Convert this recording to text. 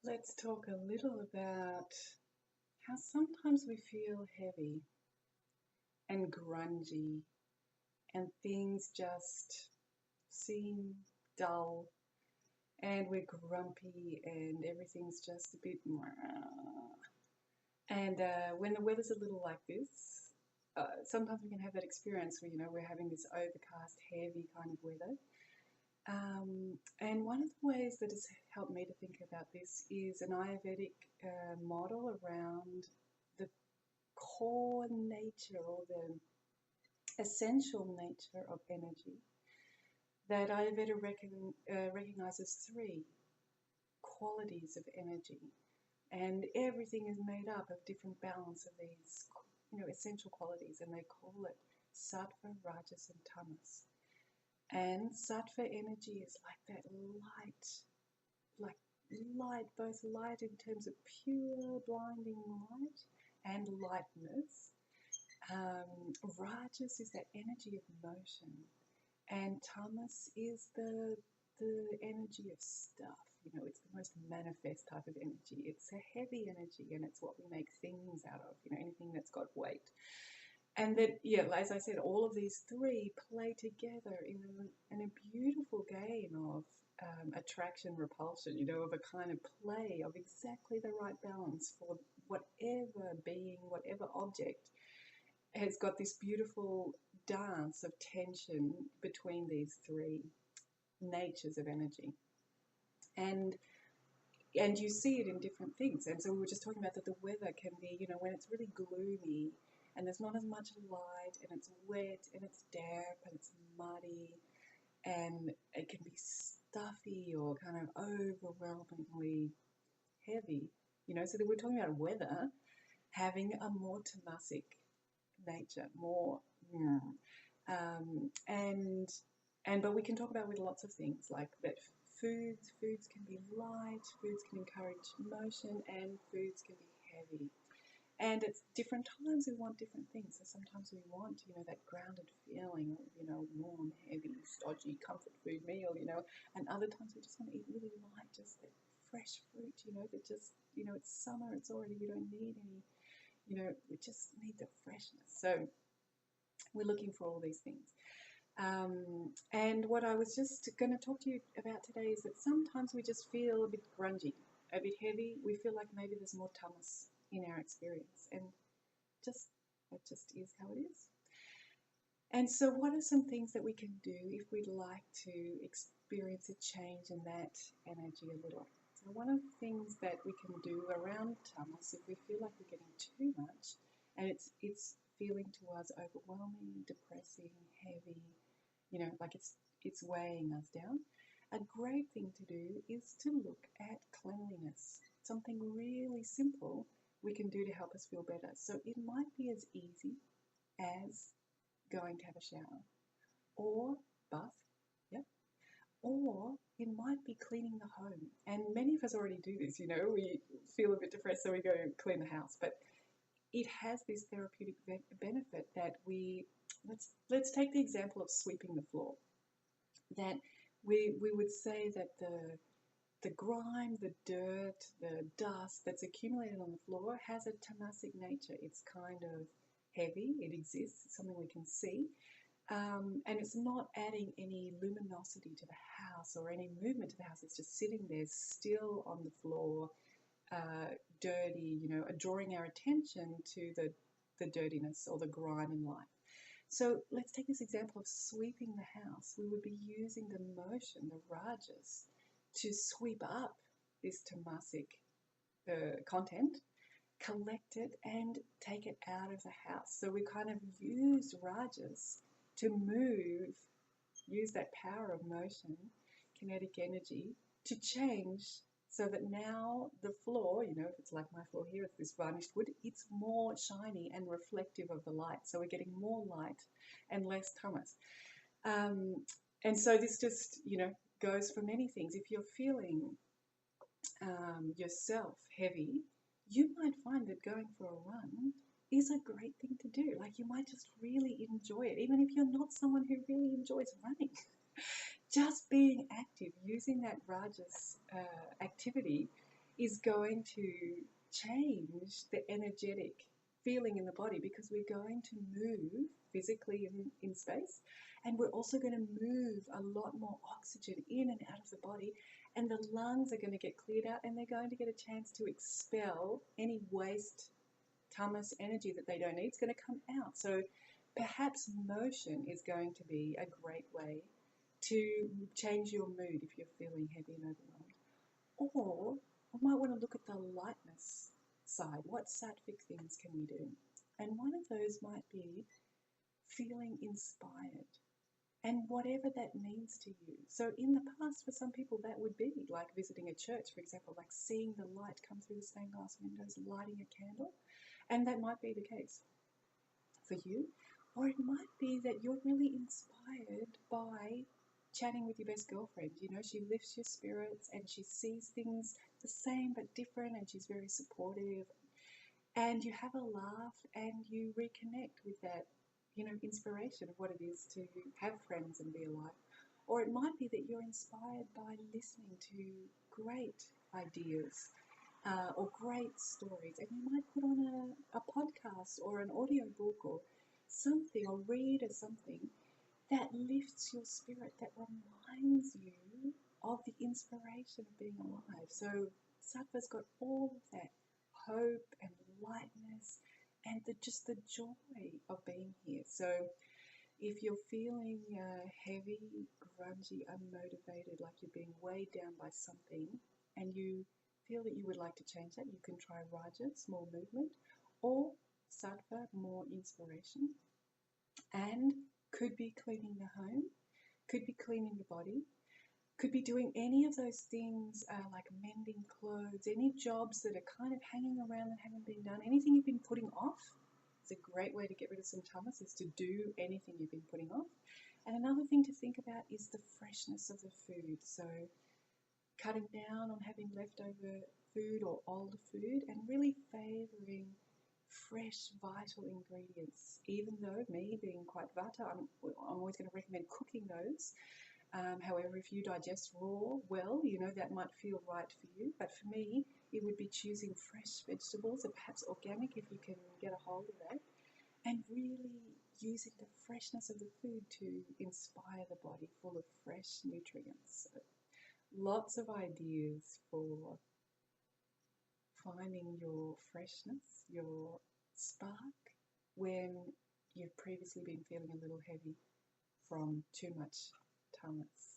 Let's talk a little about how sometimes we feel heavy and grungy and things just seem dull and we're grumpy and everything's just a bit. And when the weather's a little like this, sometimes we can have that experience where, we're having this overcast, heavy kind of weather. And one of the ways that has helped me to think about this is an Ayurvedic model around the core nature or the essential nature of energy that Ayurveda recognizes three qualities of energy. And everything is made up of different balance of these, essential qualities, and they call it Sattva, Rajas, and Tamas. And Sattva energy is like that like light, both light in terms of pure blinding light and lightness. Rajas is that energy of motion, and Tamas is the energy of stuff. It's the most manifest type of energy. It's a heavy energy, and it's what we make things out of. Anything that's got weight. And that, yeah, as I said, all of these three play together in a beautiful game of attraction, repulsion, of a kind of play of exactly the right balance for whatever being, whatever object has got this beautiful dance of tension between these three natures of energy. And you see it in different things. And so we were just talking about that the weather can be, when it's really gloomy and there's not as much light and it's wet and it's damp and it's muddy and it can be stuffy or kind of overwhelmingly heavy, so that we're talking about weather having a more tamasic nature, more, but we can talk about with lots of things like that. Foods can be light, foods can encourage motion, and foods can be heavy. And at different times we want different things. So sometimes we want, that grounded feeling, warm, heavy, stodgy, comfort food meal, and other times we just want to eat really light, just that fresh fruit, that just, it's summer, it's already, we don't need any, we just need the freshness. So we're looking for all these things. And what I was just going to talk to you about today is that sometimes we just feel a bit grungy, a bit heavy. We feel like maybe there's more tamas in our experience, and that just is how it is. And so what are some things that we can do if we'd like to experience a change in that energy a little? So one of the things that we can do around tamas, if we feel like we're getting too much and it's feeling to us overwhelming, depressing, heavy, like it's weighing us down, a great thing to do is to look at cleanliness. Something really simple we can do to help us feel better. So it might be as easy as going to have a shower or bath, yep, or it might be cleaning the home. And many of us already do this, we feel a bit depressed, so we go clean the house. But it has this therapeutic benefit that let's take the example of sweeping the floor. That we would say that the grime, the dirt, the dust that's accumulated on the floor has a tamasic nature. It's kind of heavy, it exists, it's something we can see, and it's not adding any luminosity to the house or any movement to the house. It's just sitting there still on the floor, dirty, drawing our attention to the dirtiness or the grime in life. So let's take this example of sweeping the house. We would be using the motion, the rajas, to sweep up this tamasic content, collect it, and take it out of the house. So we kind of use rajas to use that power of motion, kinetic energy, to change so that now the floor, if it's like my floor here, it's this varnished wood, it's more shiny and reflective of the light. So we're getting more light and less tamas. And so this just, goes for many things. If you're feeling yourself heavy, you might find that going for a run is a great thing to do. Like, you might just really enjoy it, even if you're not someone who really enjoys running. Just being active, using that rajas activity is going to change the energetic feeling in the body, because we're going to move physically in space, and we're also going to move a lot more oxygen in and out of the body, and the lungs are going to get cleared out, and they're going to get a chance to expel any waste tamas energy that they don't need. It's going to come out. So perhaps motion is going to be a great way to change your mood if you're feeling heavy and overwhelmed. Or we might want to look at the lightness side. What sattvic things can we do? And one of those might be feeling inspired, and whatever that means to you. So in the past, for some people, that would be like visiting a church, for example, like seeing the light come through the stained glass windows, lighting a candle. And that might be the case for you. Or it might be that you're really inspired by chatting with your best girlfriend. You know, she lifts your spirits and she sees things the same but different, and she's very supportive. And you have a laugh and you reconnect with that, you know, inspiration of what it is to have friends and be alive. Or it might be that you're inspired by listening to great ideas or great stories, and you might put on a podcast or an audio book or something, or read or something that lifts your spirit, that reminds you of the inspiration of being alive. So Sattva's got all of that hope and lightness and just the joy of being here. So if you're feeling heavy, grungy, unmotivated, like you're being weighed down by something, and you feel that you would like to change that, you can try Raja, small movement, or Sattva, more inspiration, and could be cleaning the home, could be cleaning the body, could be doing any of those things like mending clothes, any jobs that are kind of hanging around that haven't been done, anything you've been putting off. It's a great way to get rid of some tamas, is to do anything you've been putting off. And another thing to think about is the freshness of the food. So cutting down on having leftover food or old food, and really favouring fresh, vital ingredients. Even though me being quite vata, I'm always going to recommend cooking those. However, if you digest raw well, you know, that might feel right for you. But for me, it would be choosing fresh vegetables, or perhaps organic if you can get a hold of that, and really using the freshness of the food to inspire the body full of fresh nutrients. So lots of ideas for finding your freshness, your spark, when you've previously been feeling a little heavy from too much tamas.